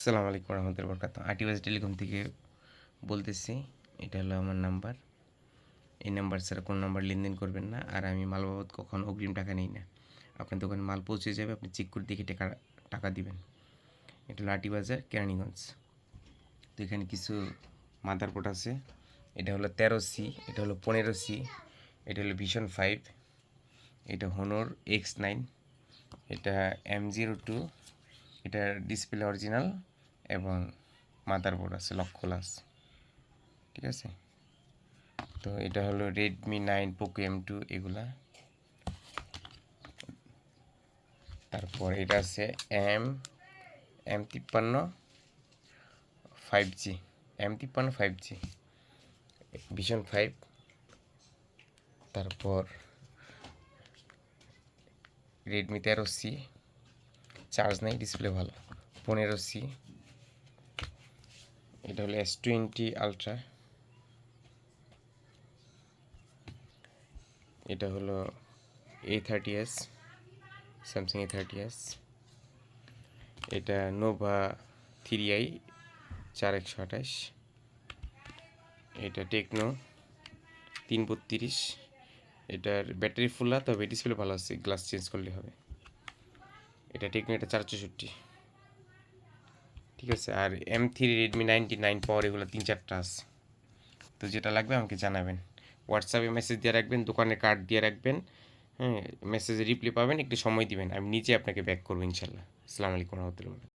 আসসালামু আলাইকুম রহমতুল্লাহ বরকাত। আরটিওএস টেলিকম থেকে বলতেছি। এটা হলো আমার নাম্বার। এই নাম্বার ছাড়া কোনো নাম্বার লেনদেন করবেন না। আর আমি মাল বাবদ কখনো অগ্রিম টাকা নিই না। আপনার দোকানে মাল পৌঁছে যাবে, আপনি চেক করে দেখে টাকা দিবেন। এটা হলো আটি বাজার, কেরানীগঞ্জ। তো এখানে কিছু মাদারবোর্ড আছে। এটা হলো 13C, এটা হলো 15C, এটা হলো ভিশন 5, এটা হনর X9, এটা M02, এটার ডিসপ্লে অরিজিনাল এবং মাদারবোর্ড আছে, লক খোলা আছে। ঠিক আছে। তো এটা হলো রেডমি 9, পোকো M2 এগুলা। তারপর এটা আছে M53 5G, M53 5G, vision 5। তারপর রেডমি 13C, চার্জ নাই, ডিসপ্লে ভালো। 15C, এটা হলো S20 আলট্রা, এটা হলো A30s, স্যামসাং A30s, এটা নোভা 3i 4128, এটা টেকনো 332, এটার ব্যাটারি ফুল, তবে ডিসপ্লে ভালো আছে, গ্লাস চেঞ্জ করলে হবে। এটা টেকনো, এটা 464। ঠিক আছে। আর M3, রেডমি 99 পাওয়ার, এগুলো 3-4টা আছে। তো যেটা লাগবে আমাকে জানাবেন। হোয়াটসঅ্যাপে মেসেজ দিয়ে রাখবেন, দোকানের কার্ড দিয়ে রাখবেন। হ্যাঁ, মেসেজে রিপ্লাই পাবেন, একটু সময় দিবেন, আমি নিজে আপনাকে ব্যাক করবো ইনশাল্লাহ। আসসালামু আলাইকুম রহমতুল্লাহ।